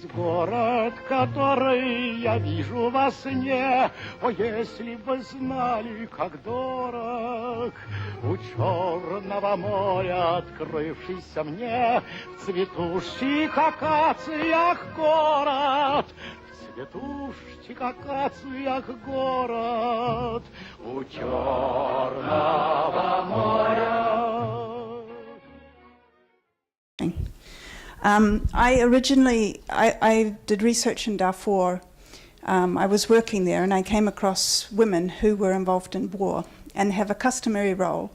есть город, который я вижу во сне. О, если бы знали, как дорог у Черного моря открывшийся мне в цветущих акациях город, в цветущих акациях город у Черного моря. I did research in Darfur. I was working there and I came across women who were involved in war and have a customary role.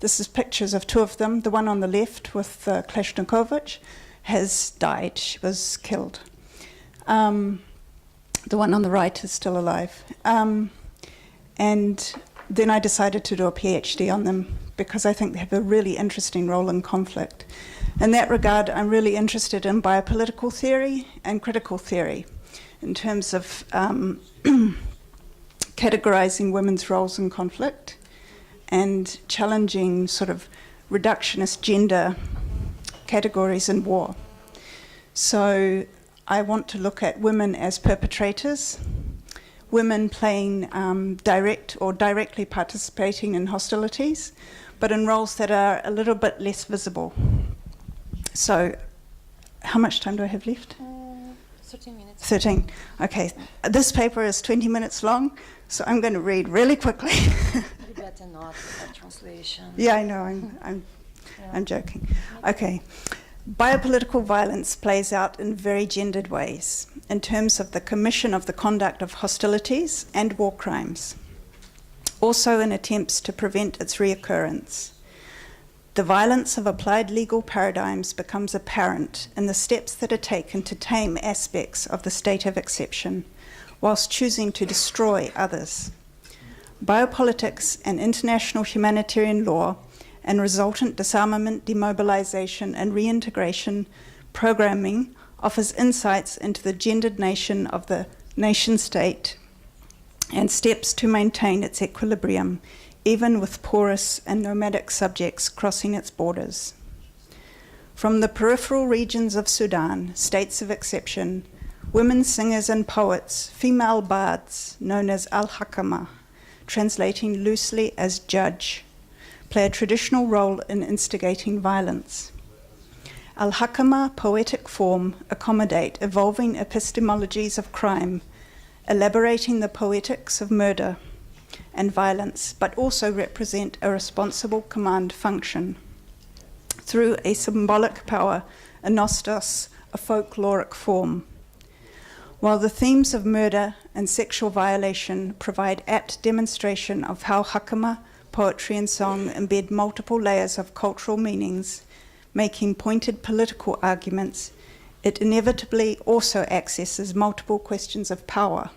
This is pictures of two of them. The one on the left with Kalashnikovich has died. She was killed. The one on the right is still alive. And then I decided to do a PhD on them because I think they have a really interesting role in conflict. In that regard, I'm really interested in biopolitical theory and critical theory in terms of categorizing women's roles in conflict and challenging sort of reductionist gender categories in war. So I want to look at women as perpetrators, women playing direct or directly participating in hostilities, but in roles that are a little bit less visible. So, how much time do I have left? 13 minutes. 13. Okay. This paper is 20 minutes long, so I'm going to read really quickly. You better not with translation. Yeah, I know. I'm joking. Okay. Biopolitical violence plays out in very gendered ways in terms of the commission of the conduct of hostilities and war crimes, also in attempts to prevent its reoccurrence. The violence of applied legal paradigms becomes apparent in the steps that are taken to tame aspects of the state of exception, whilst choosing to destroy others. Biopolitics and international humanitarian law and resultant disarmament, demobilization, and reintegration programming offers insights into the gendered nation of the nation-state and steps to maintain its equilibrium, even with porous and nomadic subjects crossing its borders. From the peripheral regions of Sudan, states of exception, women singers and poets, female bards known as al-hakama, translating loosely as judge, play a traditional role in instigating violence. Al-hakama poetic form accommodate evolving epistemologies of crime, elaborating the poetics of murder and violence, but also represent a responsible command function. Through a symbolic power, a nostos, a folkloric form. While the themes of murder and sexual violation provide apt demonstration of how hakama, poetry and song embed multiple layers of cultural meanings, making pointed political arguments, it inevitably also accesses multiple questions of power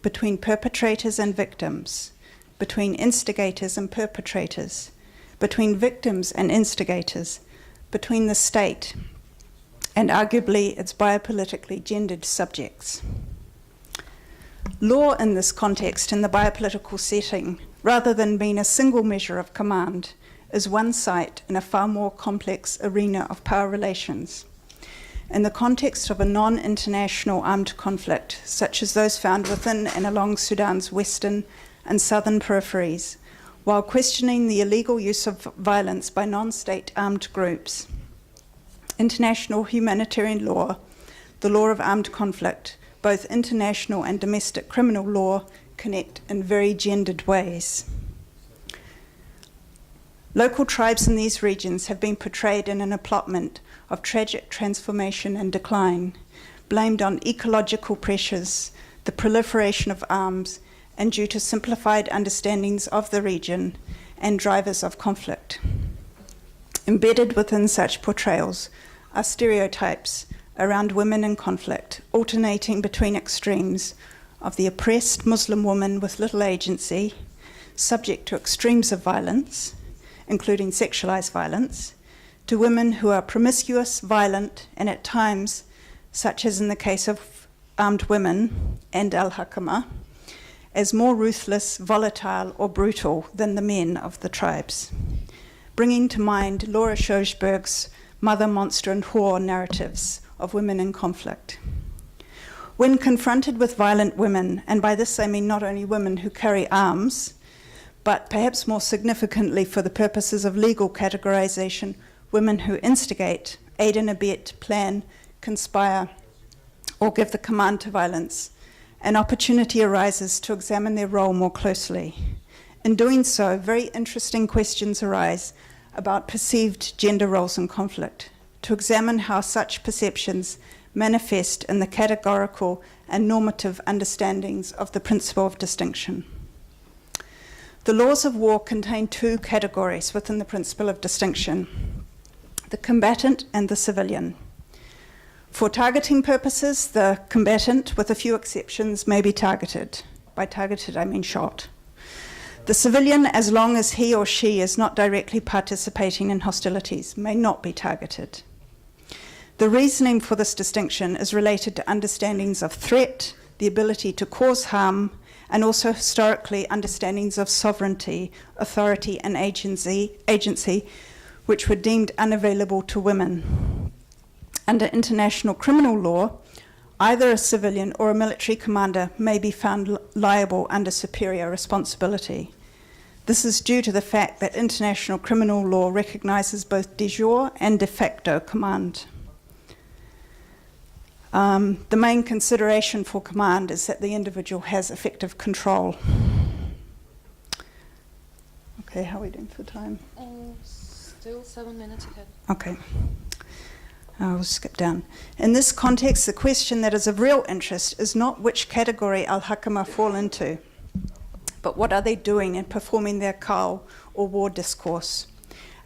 between perpetrators and victims, between instigators and perpetrators, between victims and instigators, between the state and arguably its biopolitically gendered subjects. Law in this context, in the biopolitical setting, rather than being a single measure of command, is one site in a far more complex arena of power relations. In the context of a non-international armed conflict, such as those found within and along Sudan's western and southern peripheries, while questioning the illegal use of violence by non-state armed groups, international humanitarian law, the law of armed conflict, both international and domestic criminal law, connect in very gendered ways. Local tribes in these regions have been portrayed in an allotment of tragic transformation and decline, blamed on ecological pressures, the proliferation of arms, and due to simplified understandings of the region and drivers of conflict. Embedded within such portrayals are stereotypes around women in conflict, alternating between extremes of the oppressed Muslim woman with little agency, subject to extremes of violence, including sexualized violence, to women who are promiscuous, violent, and at times, such as in the case of armed women and al-Hakama, as more ruthless, volatile, or brutal than the men of the tribes, bringing to mind Laura Schoesberg's mother, monster, and whore narratives of women in conflict. When confronted with violent women, and by this I mean not only women who carry arms, but perhaps more significantly for the purposes of legal categorization, women who instigate, aid and abet, plan, conspire, or give the command to violence, an opportunity arises to examine their role more closely. In doing so, very interesting questions arise about perceived gender roles in conflict, to examine how such perceptions manifest in the categorical and normative understandings of the principle of distinction. The laws of war contain two categories within the principle of distinction: the combatant and the civilian. For targeting purposes, the combatant, with a few exceptions, may be targeted. By targeted, I mean shot. The civilian, as long as he or she is not directly participating in hostilities, may not be targeted. The reasoning for this distinction is related to understandings of threat, the ability to cause harm, and also historically understandings of sovereignty, authority, and agency, which were deemed unavailable to women. Under international criminal law, either a civilian or a military commander may be found liable under superior responsibility. This is due to the fact that international criminal law recognizes both de jure and de facto command. The main consideration for command is that the individual has effective control. Okay, how are we doing for time? Still 7 minutes ahead. Okay. I'll skip down. In this context, the question that is of real interest is not which category al-Hakama fall into, but what are they doing in performing their call or war discourse.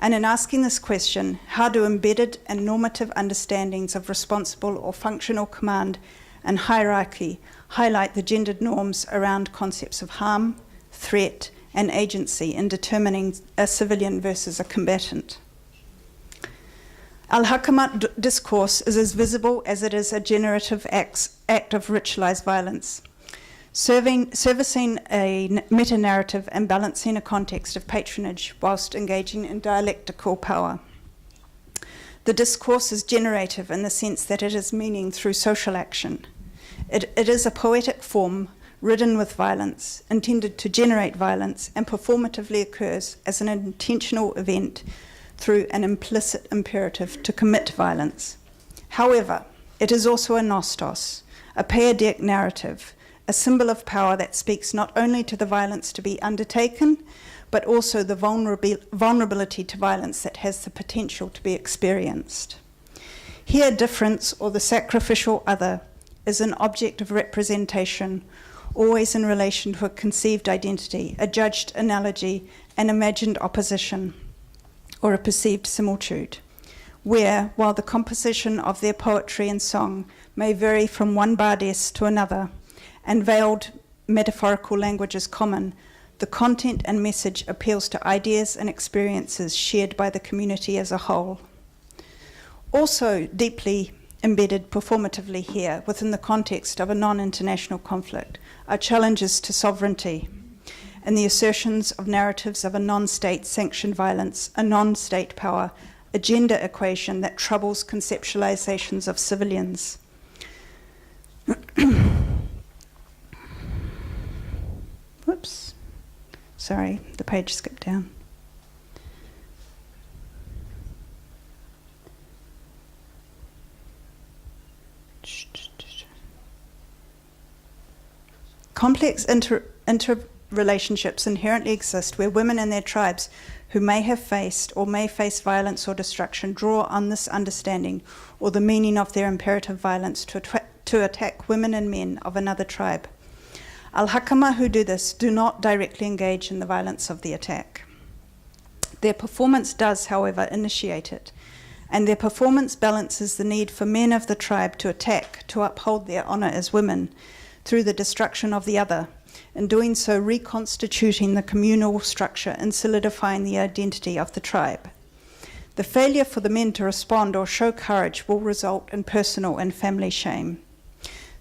And in asking this question, how do embedded and normative understandings of responsible or functional command and hierarchy highlight the gendered norms around concepts of harm, threat, and agency in determining a civilian versus a combatant? Al-Hakama discourse is as visible as it is a generative act of ritualized violence, servicing a meta-narrative and balancing a context of patronage whilst engaging in dialectical power. The discourse is generative in the sense that it is meaning through social action. It is a poetic form ridden with violence, intended to generate violence, and performatively occurs as an intentional event through an implicit imperative to commit violence. However, it is also a nostos, a paidetic narrative, a symbol of power that speaks not only to the violence to be undertaken, but also the vulnerability to violence that has the potential to be experienced. Here, difference, or the sacrificial other, is an object of representation, always in relation to a conceived identity, a judged analogy, an imagined opposition, or a perceived similitude, where, while the composition of their poetry and song may vary from one bardes to another, and veiled metaphorical language is common, the content and message appeals to ideas and experiences shared by the community as a whole. Also deeply embedded performatively here, within the context of a non-international conflict, are challenges to sovereignty and the assertions of narratives of a non-state sanctioned violence, a non-state power, a gender equation that troubles conceptualizations of civilians. Whoops. Sorry, the page skipped down. Complex interrelationships inherently exist where women and their tribes who may have faced or may face violence or destruction draw on this understanding or the meaning of their imperative violence to attack women and men of another tribe. Al-Hakama who do this do not directly engage in the violence of the attack. Their performance does, however, initiate it, and their performance balances the need for men of the tribe to attack, to uphold their honor as women, through the destruction of the other, in doing so reconstituting the communal structure and solidifying the identity of the tribe. The failure for the men to respond or show courage will result in personal and family shame.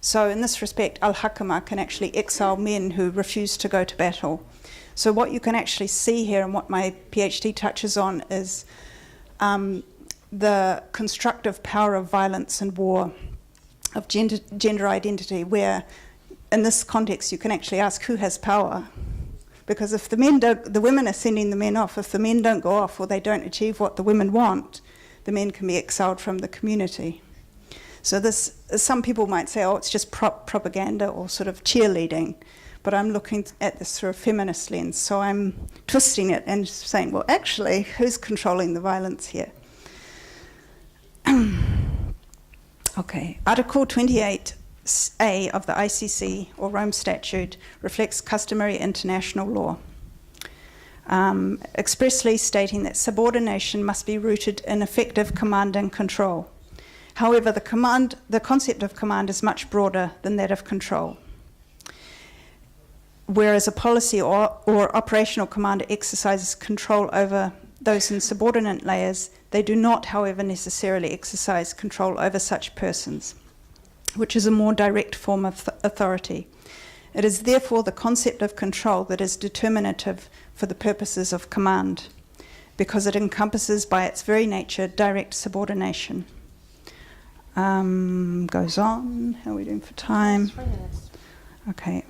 So in this respect, Al-Hakama can actually exile men who refuse to go to battle. So what you can actually see here, and what my PhD touches on, is the constructive power of violence and war, of gender identity, where in this context you can actually ask who has power. Because if the women are sending the men off, if the men don't go off or they don't achieve what the women want, the men can be exiled from the community. So this, some people might say, oh, it's just propaganda or sort of cheerleading, but I'm looking at this through a feminist lens, so I'm twisting it and saying, well, actually, who's controlling the violence here? Okay, Article 28A of the ICC, or Rome Statute, reflects customary international law, expressly stating that subordination must be rooted in effective command and control. However, the concept of command is much broader than that of control. Whereas a policy or operational commander exercises control over those in subordinate layers, they do not, however, necessarily exercise control over such persons, which is a more direct form of authority. It is therefore the concept of control that is determinative for the purposes of command, because it encompasses by its very nature direct subordination. Goes on. How are we doing for time? 3 minutes. Okay.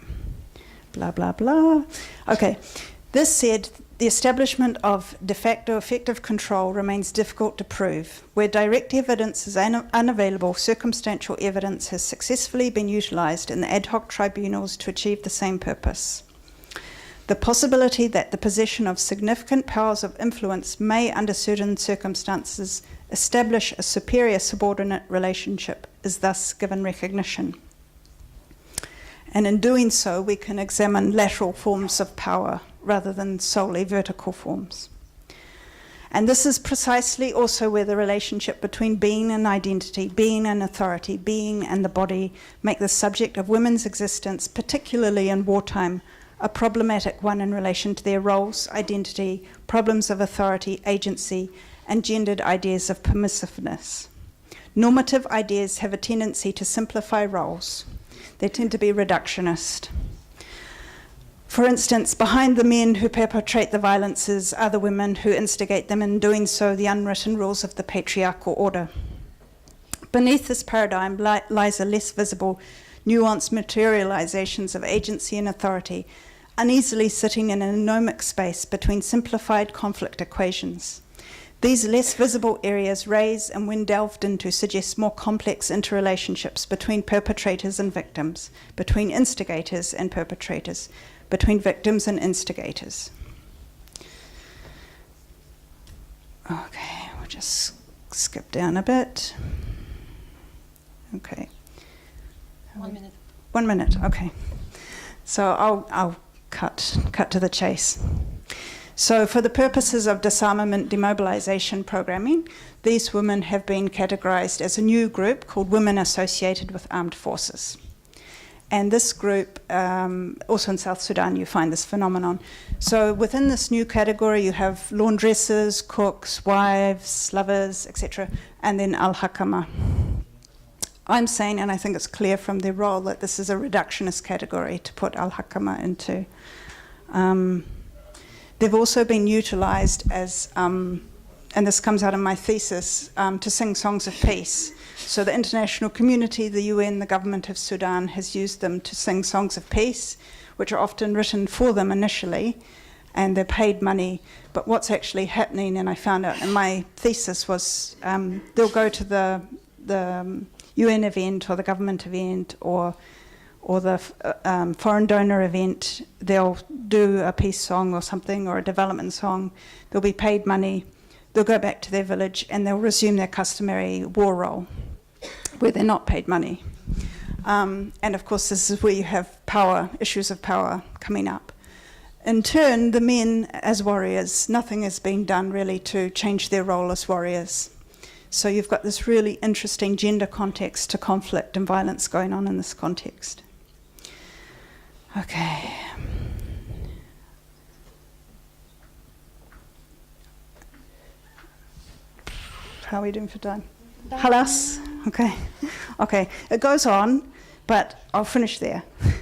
Blah, blah, blah. Okay. This said, the establishment of de facto effective control remains difficult to prove. Where direct evidence is unavailable, circumstantial evidence has successfully been utilised in the ad hoc tribunals to achieve the same purpose. The possibility that the possession of significant powers of influence may, under certain circumstances, establish a superior subordinate relationship is thus given recognition. And in doing so, we can examine lateral forms of power rather than solely vertical forms. And this is precisely also where the relationship between being and identity, being and authority, being and the body make the subject of women's existence, particularly in wartime, a problematic one in relation to their roles, identity, problems of authority, agency, and gendered ideas of permissiveness. Normative ideas have a tendency to simplify roles. They tend to be reductionist. For instance, behind the men who perpetrate the violences are the women who instigate them, in doing so the unwritten rules of the patriarchal order. Beneath this paradigm lies a less visible, nuanced materializations of agency and authority, uneasily sitting in an anomic space between simplified conflict equations. These less visible areas raise and, when delved into, suggest more complex interrelationships between perpetrators and victims, between instigators and perpetrators, between victims and instigators. Okay, we'll just skip down a bit. Okay. 1 minute. 1 minute, okay. So I'll cut to the chase. So for the purposes of disarmament demobilization programming, these women have been categorized as a new group called Women Associated with Armed Forces. And this group, also in South Sudan, you find this phenomenon. So within this new category, you have laundresses, cooks, wives, lovers, etc., and then al-hakama. I'm saying, and I think it's clear from their role, that this is a reductionist category to put al-hakama into. They've also been utilised as, and this comes out of my thesis, to sing songs of peace. So the international community, the UN, the government of Sudan has used them to sing songs of peace, which are often written for them initially, and they're paid money. But what's actually happening, and I found out in my thesis, was they'll go to the UN event or the government event or the foreign donor event. They'll do a peace song or something, or a development song. They'll be paid money. They'll go back to their village and they'll resume their customary war role where they're not paid money. And of course, this is where you have power, issues of power coming up. In turn, the men as warriors, nothing is being done really to change their role as warriors. So you've got this really interesting gender context to conflict and violence going on in this context. Okay. How are we doing for time? Halas? Okay. Okay. It goes on, but I'll finish there.